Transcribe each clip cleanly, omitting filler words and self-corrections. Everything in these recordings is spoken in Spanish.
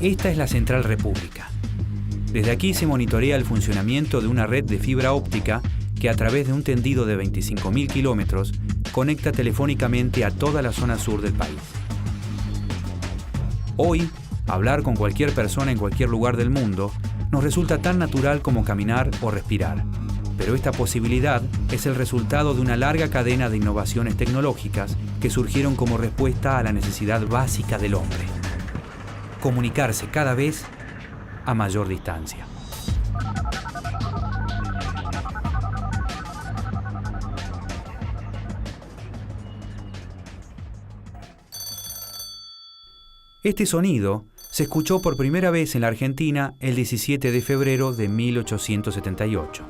Esta es la Central República. Desde aquí se monitorea el funcionamiento de una red de fibra óptica que a través de un tendido de 25.000 kilómetros conecta telefónicamente a toda la zona sur del país. Hoy, hablar con cualquier persona en cualquier lugar del mundo nos resulta tan natural como caminar o respirar. Pero esta posibilidad es el resultado de una larga cadena de innovaciones tecnológicas que surgieron como respuesta a la necesidad básica del hombre: comunicarse cada vez a mayor distancia. Este sonido se escuchó por primera vez en la Argentina el 17 de febrero de 1878.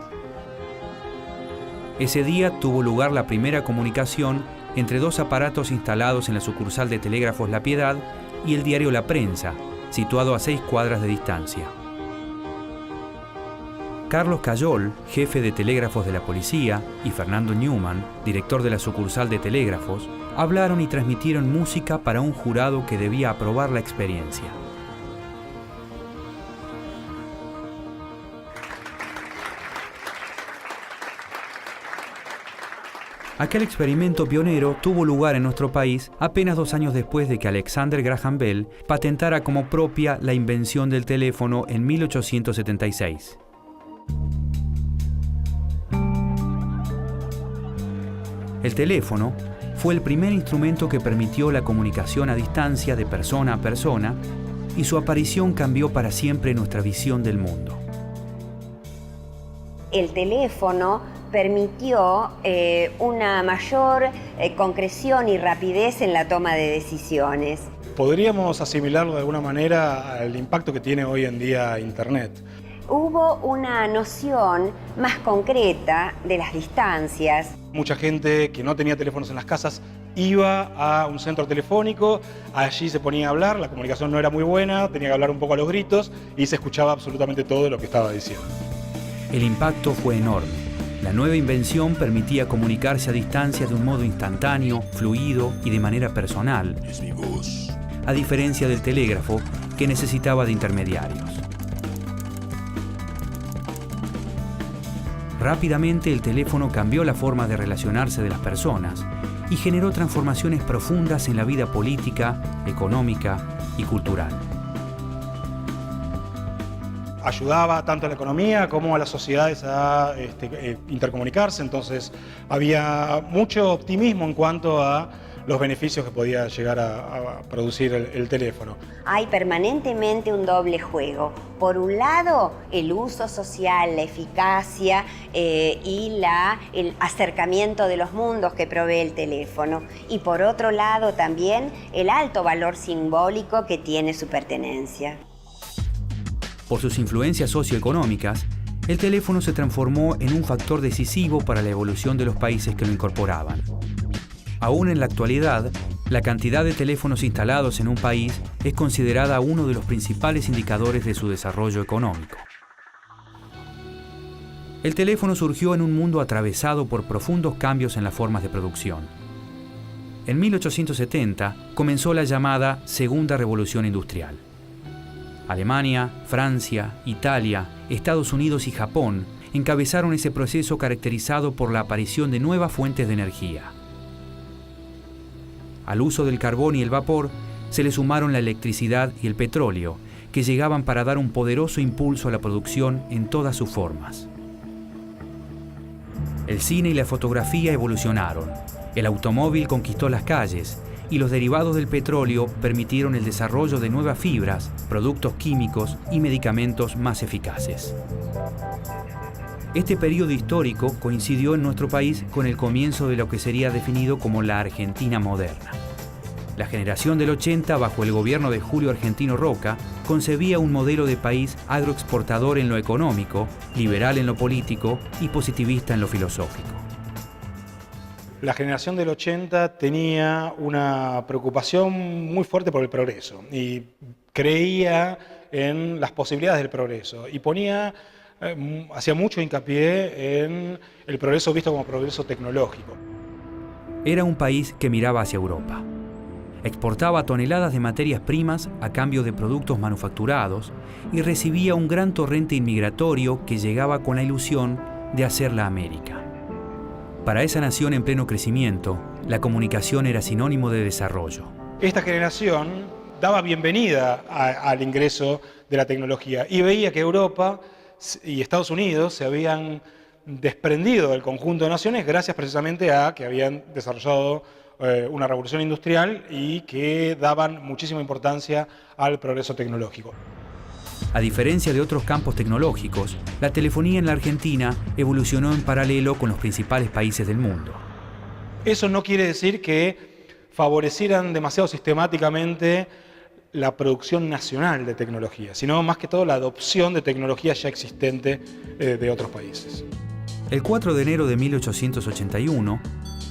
Ese día tuvo lugar la primera comunicación entre dos aparatos instalados en la sucursal de Telégrafos La Piedad y el diario La Prensa, situado a 6 cuadras de distancia. Carlos Cayol, jefe de telégrafos de la policía, y Fernando Newman, director de la sucursal de Telégrafos, hablaron y transmitieron música para un jurado que debía aprobar la experiencia. Aquel experimento pionero tuvo lugar en nuestro país apenas 2 años después de que Alexander Graham Bell patentara como propia la invención del teléfono en 1876. El teléfono fue el primer instrumento que permitió la comunicación a distancia de persona a persona, y su aparición cambió para siempre nuestra visión del mundo. El teléfono permitió una mayor concreción y rapidez en la toma de decisiones. Podríamos asimilarlo de alguna manera al impacto que tiene hoy en día Internet. Hubo una noción más concreta de las distancias. Mucha gente que no tenía teléfonos en las casas iba a un centro telefónico, allí se ponía a hablar, la comunicación no era muy buena, tenía que hablar un poco a los gritos y se escuchaba absolutamente todo lo que estaba diciendo. El impacto fue enorme. La nueva invención permitía comunicarse a distancia de un modo instantáneo, fluido y de manera personal, a diferencia del telégrafo, que necesitaba de intermediarios. Rápidamente el teléfono cambió la forma de relacionarse de las personas y generó transformaciones profundas en la vida política, económica y cultural. Ayudaba tanto a la economía como a las sociedades a intercomunicarse, entonces había mucho optimismo en cuanto a los beneficios que podía llegar a producir el teléfono. Hay permanentemente un doble juego. Por un lado, el uso social, la eficacia y el acercamiento de los mundos que provee el teléfono. Y por otro lado también el alto valor simbólico que tiene su pertenencia. Por sus influencias socioeconómicas, el teléfono se transformó en un factor decisivo para la evolución de los países que lo incorporaban. Aún en la actualidad, la cantidad de teléfonos instalados en un país es considerada uno de los principales indicadores de su desarrollo económico. El teléfono surgió en un mundo atravesado por profundos cambios en las formas de producción. En 1870 comenzó la llamada Segunda Revolución Industrial. Alemania, Francia, Italia, Estados Unidos y Japón encabezaron ese proceso caracterizado por la aparición de nuevas fuentes de energía. Al uso del carbón y el vapor se le sumaron la electricidad y el petróleo, que llegaban para dar un poderoso impulso a la producción en todas sus formas. El cine y la fotografía evolucionaron, el automóvil conquistó las calles y los derivados del petróleo permitieron el desarrollo de nuevas fibras, productos químicos y medicamentos más eficaces. Este periodo histórico coincidió en nuestro país con el comienzo de lo que sería definido como la Argentina moderna. La generación del 80, bajo el gobierno de Julio Argentino Roca, concebía un modelo de país agroexportador en lo económico, liberal en lo político y positivista en lo filosófico. La generación del 80 tenía una preocupación muy fuerte por el progreso y creía en las posibilidades del progreso y hacía mucho hincapié en el progreso visto como progreso tecnológico. Era un país que miraba hacia Europa. exportaba toneladas de materias primas a cambio de productos manufacturados y recibía un gran torrente inmigratorio que llegaba con la ilusión de hacerla América. Para esa nación en pleno crecimiento, la comunicación era sinónimo de desarrollo. Esta generación daba bienvenida al ingreso de la tecnología y veía que Europa y Estados Unidos se habían desprendido del conjunto de naciones gracias precisamente a que habían desarrollado una revolución industrial y que daban muchísima importancia al progreso tecnológico. A diferencia de otros campos tecnológicos, la telefonía en la Argentina evolucionó en paralelo con los principales países del mundo. Eso no quiere decir que favorecieran demasiado sistemáticamente la producción nacional de tecnología, sino más que todo la adopción de tecnología ya existente de otros países. El 4 de enero de 1881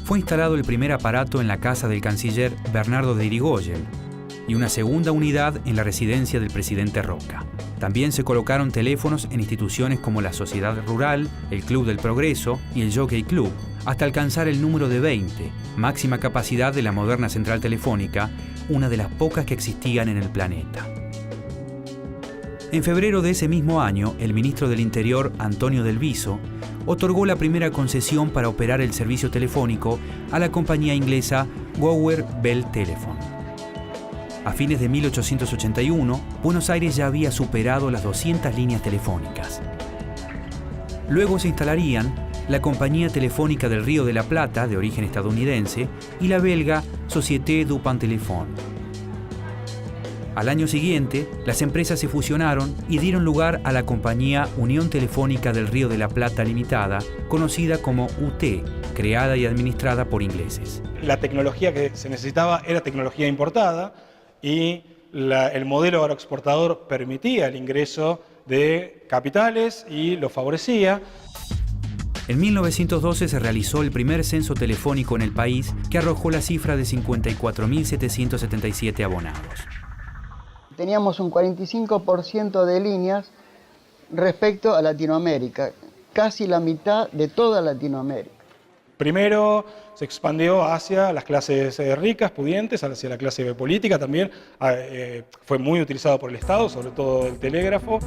fue instalado el primer aparato en la casa del canciller Bernardo de Irigoyen y una segunda unidad en la residencia del presidente Roca. También se colocaron teléfonos en instituciones como la Sociedad Rural, el Club del Progreso y el Jockey Club, hasta alcanzar el número de 20, máxima capacidad de la moderna central telefónica, una de las pocas que existían en el planeta. En febrero de ese mismo año, el ministro del Interior, Antonio Del Viso, otorgó la primera concesión para operar el servicio telefónico a la compañía inglesa Gower Bell Telephone. A fines de 1881, Buenos Aires ya había superado las 200 líneas telefónicas. Luego se instalarían la Compañía Telefónica del Río de la Plata, de origen estadounidense, y la belga Société du Pan-Téléphone. Al año siguiente, las empresas se fusionaron y dieron lugar a la Compañía Unión Telefónica del Río de la Plata Limitada, conocida como UT, creada y administrada por ingleses. La tecnología que se necesitaba era tecnología importada y el modelo agroexportador permitía el ingreso de capitales y lo favorecía. En 1912 se realizó el primer censo telefónico en el país que arrojó la cifra de 54.777 abonados. Teníamos un 45% de líneas respecto a Latinoamérica, casi la mitad de toda Latinoamérica. Primero se expandió hacia las clases ricas, pudientes, hacia la clase política también. Fue muy utilizado por el Estado, sobre todo el telégrafo.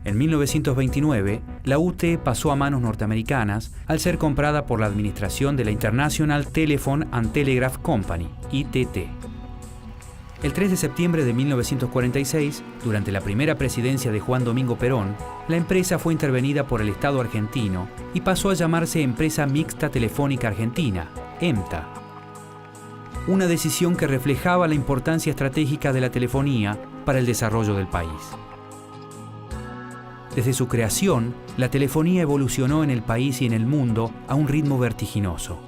En 1929, la UT pasó a manos norteamericanas al ser comprada por la administración de la International Telephone and Telegraph Company, ITT. El 3 de septiembre de 1946, durante la primera presidencia de Juan Domingo Perón, la empresa fue intervenida por el Estado argentino y pasó a llamarse Empresa Mixta Telefónica Argentina, EMTA. Una decisión que reflejaba la importancia estratégica de la telefonía para el desarrollo del país. Desde su creación, la telefonía evolucionó en el país y en el mundo a un ritmo vertiginoso.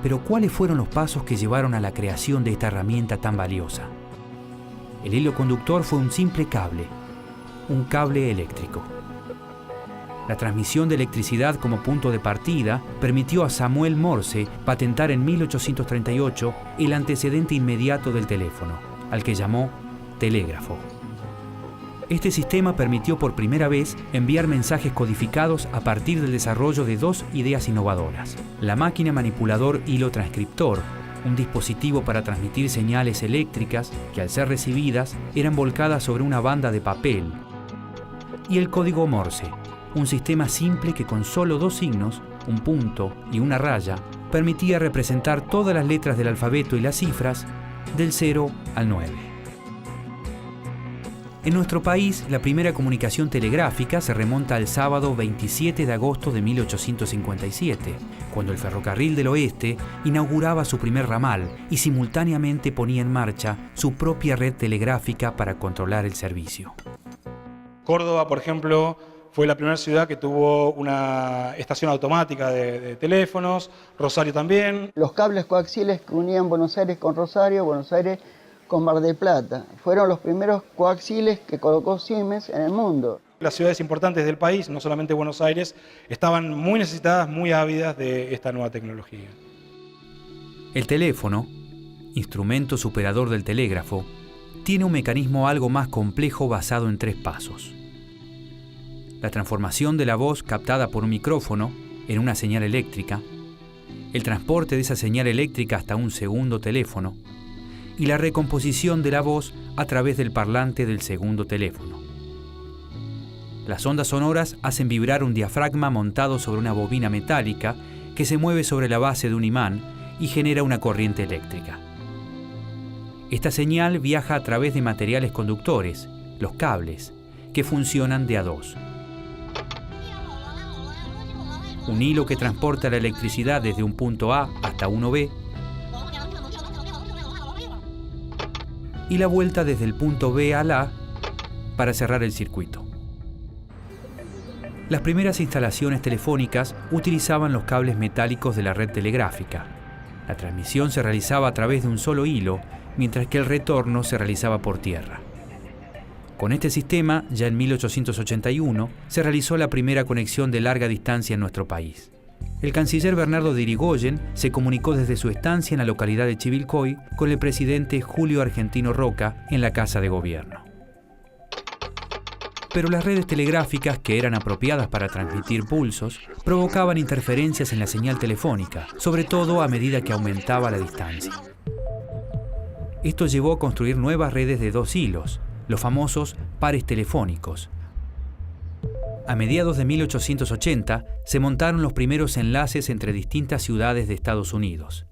Pero ¿cuáles fueron los pasos que llevaron a la creación de esta herramienta tan valiosa? El hilo conductor fue un simple cable, un cable eléctrico. La transmisión de electricidad como punto de partida permitió a Samuel Morse patentar en 1838 el antecedente inmediato del teléfono, al que llamó telégrafo. Este sistema permitió por primera vez enviar mensajes codificados a partir del desarrollo de dos ideas innovadoras: la máquina manipulador hilo-transcriptor, un dispositivo para transmitir señales eléctricas que al ser recibidas eran volcadas sobre una banda de papel, y el código Morse, un sistema simple que con solo dos signos, un punto y una raya, permitía representar todas las letras del alfabeto y las cifras del 0 al 9. En nuestro país, la primera comunicación telegráfica se remonta al sábado 27 de agosto de 1857, cuando el Ferrocarril del Oeste inauguraba su primer ramal y simultáneamente ponía en marcha su propia red telegráfica para controlar el servicio. Córdoba, por ejemplo, fue la primera ciudad que tuvo una estación automática de teléfonos, Rosario también. Los cables coaxiales que unían Buenos Aires con Rosario, Buenos Aires con Mar del Plata, fueron los primeros coaxiales que colocó Siemens en el mundo. Las ciudades importantes del país, no solamente Buenos Aires, estaban muy necesitadas, muy ávidas de esta nueva tecnología. El teléfono, instrumento superador del telégrafo, tiene un mecanismo algo más complejo basado en 3 pasos. La transformación de la voz captada por un micrófono en una señal eléctrica, el transporte de esa señal eléctrica hasta un segundo teléfono y la recomposición de la voz a través del parlante del segundo teléfono. Las ondas sonoras hacen vibrar un diafragma montado sobre una bobina metálica que se mueve sobre la base de un imán y genera una corriente eléctrica. Esta señal viaja a través de materiales conductores, los cables, que funcionan de a dos. Un hilo que transporta la electricidad desde un punto A hasta uno B y la vuelta desde el punto B al A para cerrar el circuito. Las primeras instalaciones telefónicas utilizaban los cables metálicos de la red telegráfica. La transmisión se realizaba a través de un solo hilo, mientras que el retorno se realizaba por tierra. Con este sistema, ya en 1881, se realizó la primera conexión de larga distancia en nuestro país. El canciller Bernardo de Irigoyen se comunicó desde su estancia en la localidad de Chivilcoy con el presidente Julio Argentino Roca en la Casa de Gobierno. Pero las redes telegráficas, que eran apropiadas para transmitir pulsos, provocaban interferencias en la señal telefónica, sobre todo a medida que aumentaba la distancia. Esto llevó a construir nuevas redes de dos hilos, los famosos pares telefónicos. A mediados de 1880 se montaron los primeros enlaces entre distintas ciudades de Estados Unidos.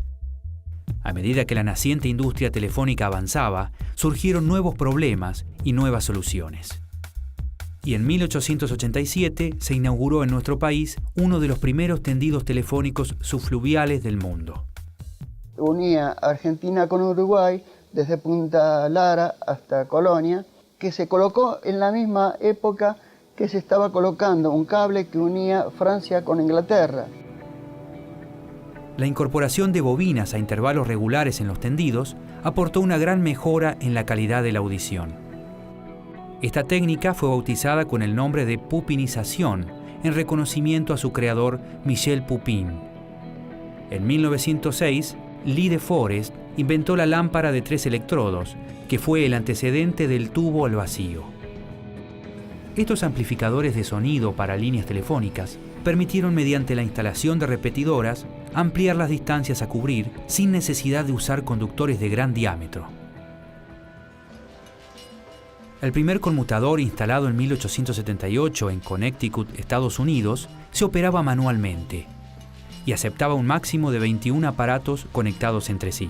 A medida que la naciente industria telefónica avanzaba, surgieron nuevos problemas y nuevas soluciones. Y en 1887 se inauguró en nuestro país uno de los primeros tendidos telefónicos subfluviales del mundo. Unía Argentina con Uruguay desde Punta Lara hasta Colonia, que se colocó en la misma época que se estaba colocando un cable que unía Francia con Inglaterra. La incorporación de bobinas a intervalos regulares en los tendidos aportó una gran mejora en la calidad de la audición. Esta técnica fue bautizada con el nombre de pupinización, en reconocimiento a su creador Michel Pupin. En 1906, Lee de Forest inventó la lámpara de 3 electrodos, que fue el antecedente del tubo al vacío. Estos amplificadores de sonido para líneas telefónicas permitieron, mediante la instalación de repetidoras, ampliar las distancias a cubrir sin necesidad de usar conductores de gran diámetro. El primer conmutador, instalado en 1878 en Connecticut, Estados Unidos, se operaba manualmente y aceptaba un máximo de 21 aparatos conectados entre sí.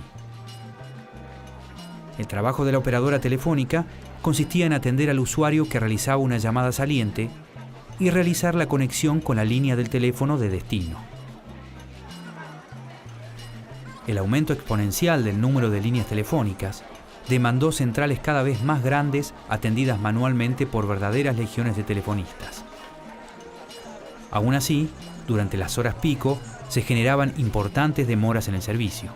El trabajo de la operadora telefónica consistía en atender al usuario que realizaba una llamada saliente y realizar la conexión con la línea del teléfono de destino. El aumento exponencial del número de líneas telefónicas demandó centrales cada vez más grandes atendidas manualmente por verdaderas legiones de telefonistas. Aún así, durante las horas pico, se generaban importantes demoras en el servicio.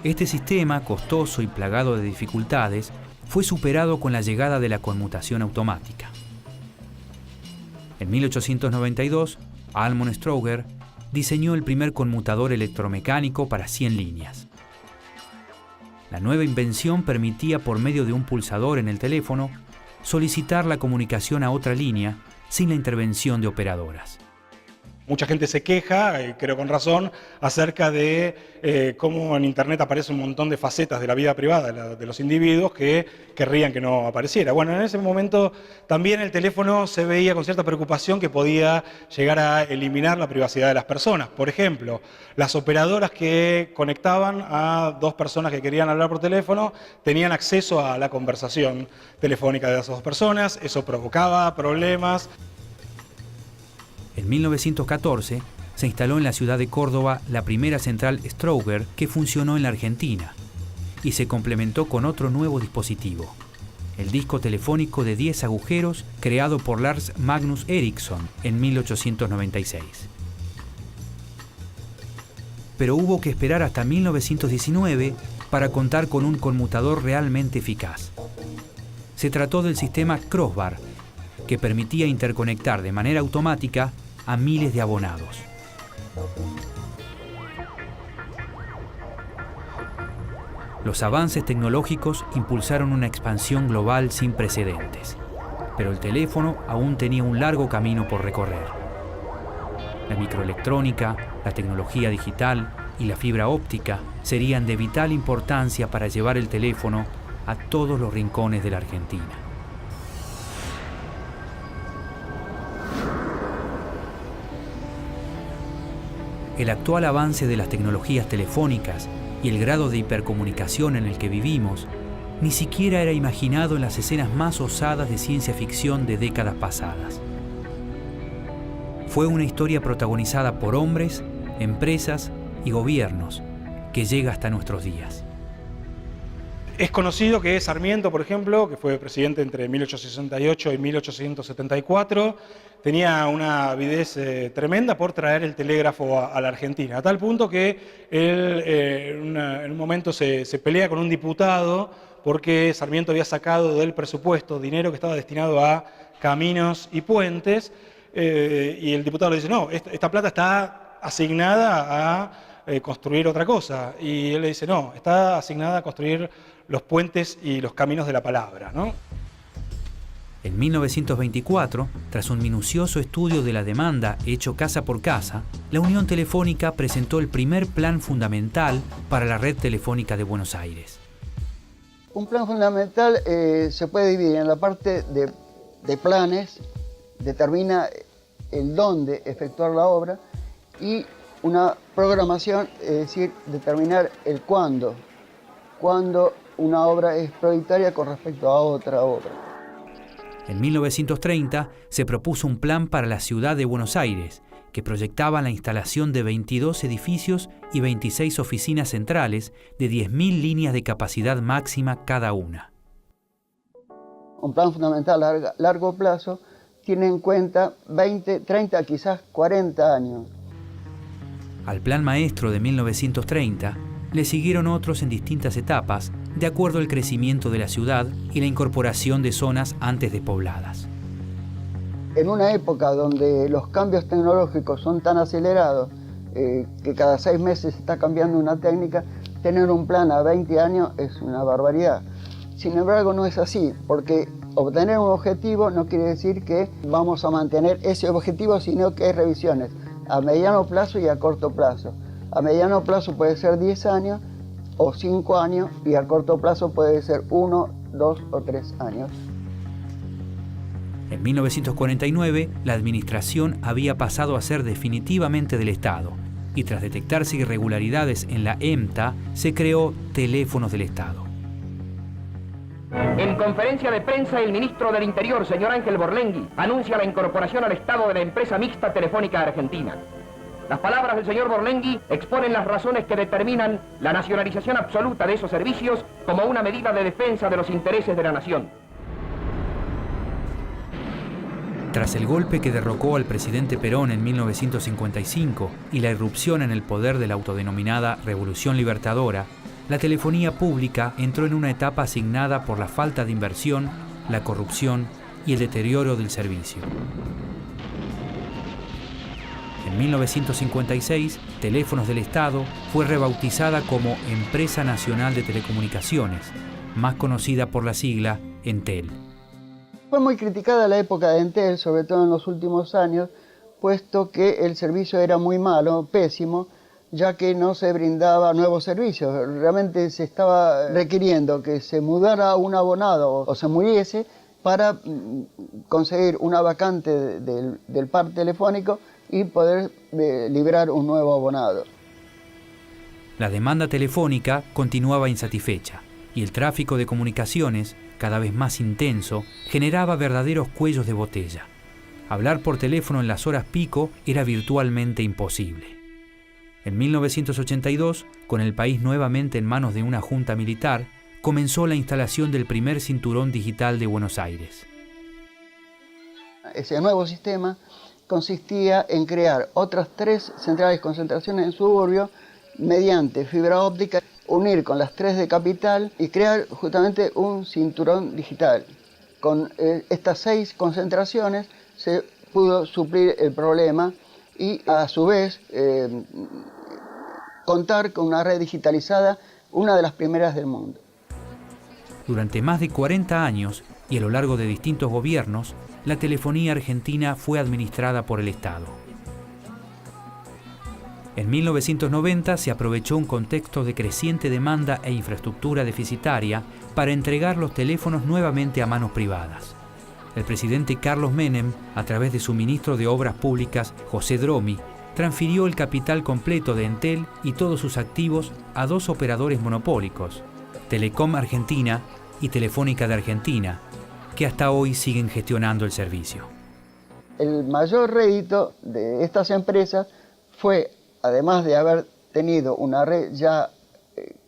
Este sistema, costoso y plagado de dificultades, fue superado con la llegada de la conmutación automática. En 1892, Almon Strowger diseñó el primer conmutador electromecánico para 100 líneas. La nueva invención permitía, por medio de un pulsador en el teléfono, solicitar la comunicación a otra línea sin la intervención de operadoras. Mucha gente se queja, creo con razón, acerca de cómo en Internet aparece un montón de facetas de la vida privada de los individuos que querrían que no apareciera. Bueno, en ese momento también el teléfono se veía con cierta preocupación que podía llegar a eliminar la privacidad de las personas. Por ejemplo, las operadoras que conectaban a dos personas que querían hablar por teléfono tenían acceso a la conversación telefónica de esas dos personas, eso provocaba problemas. En 1914 se instaló en la ciudad de Córdoba la primera central Strowger que funcionó en la Argentina y se complementó con otro nuevo dispositivo, el disco telefónico de 10 agujeros creado por Lars Magnus Ericsson en 1896. Pero hubo que esperar hasta 1919 para contar con un conmutador realmente eficaz. Se trató del sistema Crossbar, que permitía interconectar de manera automática a miles de abonados. Los avances tecnológicos impulsaron una expansión global sin precedentes, pero el teléfono aún tenía un largo camino por recorrer. La microelectrónica, la tecnología digital, y la fibra óptica serían de vital importancia para llevar el teléfono a todos los rincones de la Argentina. El actual avance de las tecnologías telefónicas y el grado de hipercomunicación en el que vivimos ni siquiera era imaginado en las escenas más osadas de ciencia ficción de décadas pasadas. Fue una historia protagonizada por hombres, empresas y gobiernos que llega hasta nuestros días. Es conocido que Sarmiento, por ejemplo, que fue presidente entre 1868 y 1874, tenía una avidez tremenda por traer el telégrafo a la Argentina, a tal punto que él en un momento se pelea con un diputado porque Sarmiento había sacado del presupuesto dinero que estaba destinado a caminos y puentes, y el diputado le dice, no, esta plata está asignada a construir otra cosa, y él le dice, no, está asignada a construir los puentes y los caminos de la palabra, ¿no? En 1924, tras un minucioso estudio de la demanda hecho casa por casa, la Unión Telefónica presentó el primer plan fundamental para la red telefónica de Buenos Aires. Un plan fundamental se puede dividir en la parte de planes, determina el dónde efectuar la obra, y una programación, es decir, determinar el cuándo una obra es prioritaria con respecto a otra obra. En 1930 se propuso un plan para la ciudad de Buenos Aires, que proyectaba la instalación de 22 edificios y 26 oficinas centrales de 10.000 líneas de capacidad máxima cada una. Un plan fundamental a largo plazo tiene en cuenta 20, 30, quizás 40 años. Al plan maestro de 1930 le siguieron otros en distintas etapas, de acuerdo al crecimiento de la ciudad y la incorporación de zonas antes despobladas. En una época donde los cambios tecnológicos son tan acelerados, que cada 6 meses se está cambiando una técnica, tener un plan a 20 años es una barbaridad. Sin embargo, no es así, porque obtener un objetivo no quiere decir que vamos a mantener ese objetivo, sino que hay revisiones a mediano plazo y a corto plazo. A mediano plazo puede ser 10 años o 5 años, y a corto plazo puede ser 1, 2 o 3 años. En 1949, la administración había pasado a ser definitivamente del Estado, y tras detectarse irregularidades en la EMTA, se creó Teléfonos del Estado. En conferencia de prensa, el ministro del Interior, señor Ángel Borlenghi, anuncia la incorporación al Estado de la empresa mixta Telefónica Argentina. Las palabras del señor Borlenghi exponen las razones que determinan la nacionalización absoluta de esos servicios como una medida de defensa de los intereses de la nación. Tras el golpe que derrocó al presidente Perón en 1955 y la irrupción en el poder de la autodenominada Revolución Libertadora, la telefonía pública entró en una etapa asignada por la falta de inversión, la corrupción y el deterioro del servicio. En 1956, Teléfonos del Estado fue rebautizada como Empresa Nacional de Telecomunicaciones, más conocida por la sigla Entel. Fue muy criticada la época de Entel, sobre todo en los últimos años, puesto que el servicio era muy malo, pésimo, ya que no se brindaba nuevos servicios. Realmente se estaba requiriendo que se mudara un abonado o se muriese para conseguir una vacante del parque telefónico y poder liberar un nuevo abonado. La demanda telefónica continuaba insatisfecha y el tráfico de comunicaciones, cada vez más intenso, generaba verdaderos cuellos de botella. Hablar por teléfono en las horas pico era virtualmente imposible. En 1982, con el país nuevamente en manos de una junta militar, comenzó la instalación del primer cinturón digital de Buenos Aires. Ese nuevo sistema consistía en crear otras 3 centrales de concentración en suburbio mediante fibra óptica, unir con las 3 de capital y crear justamente un cinturón digital. Con estas 6 concentraciones se pudo suplir el problema y a su vez contar con una red digitalizada, una de las primeras del mundo. Durante más de 40 años y a lo largo de distintos gobiernos, la telefonía argentina fue administrada por el Estado. En 1990 se aprovechó un contexto de creciente demanda e infraestructura deficitaria para entregar los teléfonos nuevamente a manos privadas. El presidente Carlos Menem, a través de su ministro de Obras Públicas, José Dromi, transfirió el capital completo de Entel y todos sus activos a dos operadores monopólicos, Telecom Argentina y Telefónica de Argentina, que hasta hoy siguen gestionando el servicio. El mayor rédito de estas empresas fue, además de haber tenido una red ya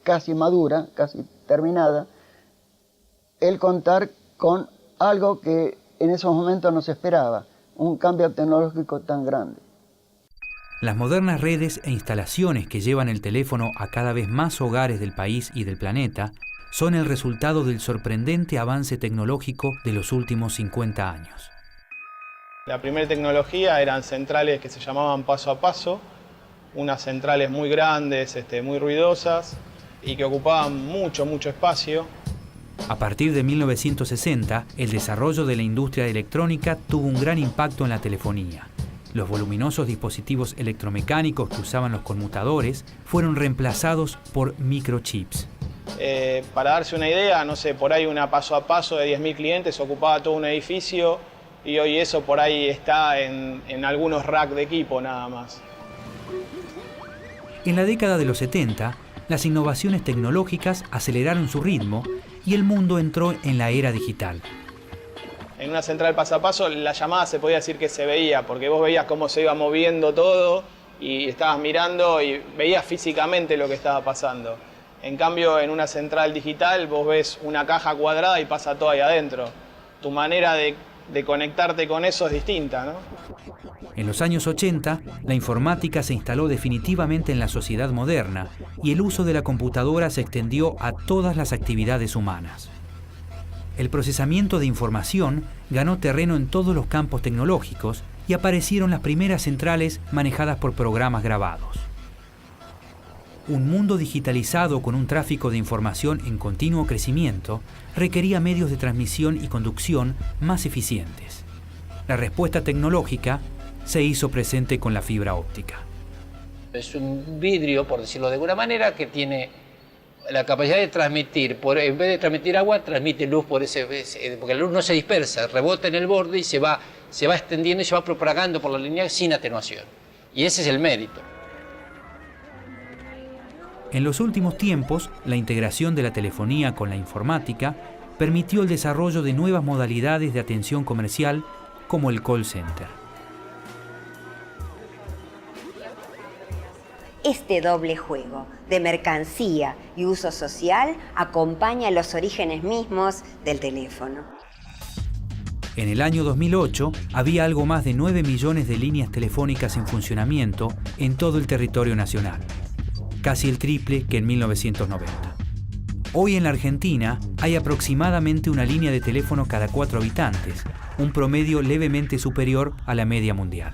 casi madura, casi terminada, el contar con algo que en esos momentos no se esperaba, un cambio tecnológico tan grande. Las modernas redes e instalaciones que llevan el teléfono a cada vez más hogares del país y del planeta son el resultado del sorprendente avance tecnológico de los últimos 50 años. La primera tecnología eran centrales que se llamaban paso a paso, unas centrales muy grandes, muy ruidosas y que ocupaban mucho espacio. A partir de 1960, el desarrollo de la industria electrónica tuvo un gran impacto en la telefonía. Los voluminosos dispositivos electromecánicos que usaban los conmutadores fueron reemplazados por microchips. Para darse una idea, no sé, por ahí una paso a paso de 10.000 clientes ocupaba todo un edificio y hoy eso por ahí está en algunos racks de equipo nada más. En la década de los 70, las innovaciones tecnológicas aceleraron su ritmo y el mundo entró en la era digital. En una central paso a paso la llamada se podía decir que se veía, porque vos veías cómo se iba moviendo todo y estabas mirando y veías físicamente lo que estaba pasando. En cambio, en una central digital vos ves una caja cuadrada y pasa todo ahí adentro. Tu manera de conectarte con eso es distinta, ¿no? En los años 80, la informática se instaló definitivamente en la sociedad moderna y el uso de la computadora se extendió a todas las actividades humanas. El procesamiento de información ganó terreno en todos los campos tecnológicos y aparecieron las primeras centrales manejadas por programas grabados. Un mundo digitalizado con un tráfico de información en continuo crecimiento requería medios de transmisión y conducción más eficientes. La respuesta tecnológica se hizo presente con la fibra óptica. Es un vidrio, por decirlo de alguna manera, que tiene la capacidad de transmitir, en vez de transmitir agua, transmite luz porque la luz no se dispersa, rebota en el borde y se va extendiendo y se va propagando por la línea sin atenuación. Y ese es el mérito. En los últimos tiempos, la integración de la telefonía con la informática permitió el desarrollo de nuevas modalidades de atención comercial como el call center. Este doble juego de mercancía y uso social acompaña los orígenes mismos del teléfono. En el año 2008 había algo más de 9 millones de líneas telefónicas en funcionamiento en todo el territorio nacional, casi el triple que en 1990. Hoy en la Argentina hay aproximadamente una línea de teléfono cada 4 habitantes, un promedio levemente superior a la media mundial.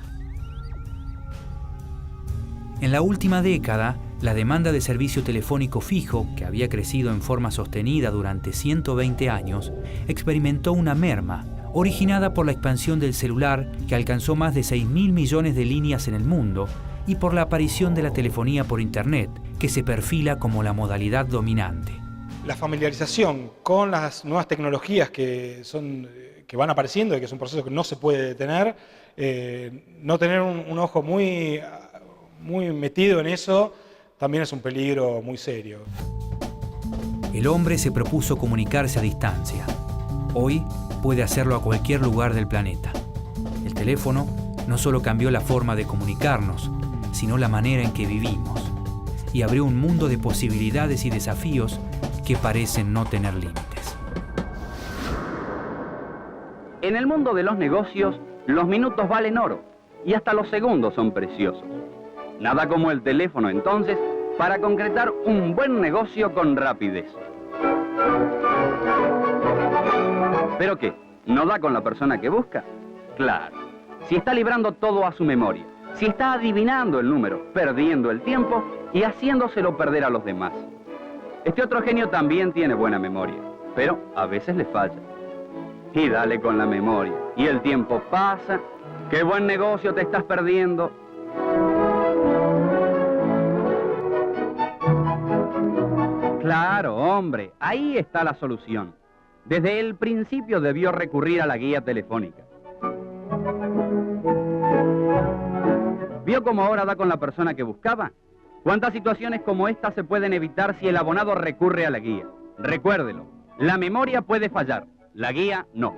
En la última década, la demanda de servicio telefónico fijo, que había crecido en forma sostenida durante 120 años, experimentó una merma, originada por la expansión del celular, que alcanzó más de 6.000 millones de líneas en el mundo, y por la aparición de la telefonía por Internet, que se perfila como la modalidad dominante. La familiarización con las nuevas tecnologías que van apareciendo y que es un proceso que no se puede detener, no tener un ojo muy metido en eso también es un peligro muy serio. El hombre se propuso comunicarse a distancia. Hoy puede hacerlo a cualquier lugar del planeta. El teléfono no solo cambió la forma de comunicarnos, sino la manera en que vivimos, y abrió un mundo de posibilidades y desafíos que parecen no tener límites. En el mundo de los negocios, los minutos valen oro y hasta los segundos son preciosos. Nada como el teléfono, entonces, para concretar un buen negocio con rapidez. ¿Pero qué? ¿No da con la persona que busca? Claro, si está librando todo a su memoria, si está adivinando el número, perdiendo el tiempo y haciéndoselo perder a los demás. Este otro genio también tiene buena memoria, pero a veces le falla. Y dale con la memoria, y el tiempo pasa. ¡Qué buen negocio te estás perdiendo! Claro, hombre, ahí está la solución. Desde el principio debió recurrir a la guía telefónica. ¿Vio cómo ahora da con la persona que buscaba? ¿Cuántas situaciones como esta se pueden evitar si el abonado recurre a la guía? Recuérdelo, la memoria puede fallar, la guía no.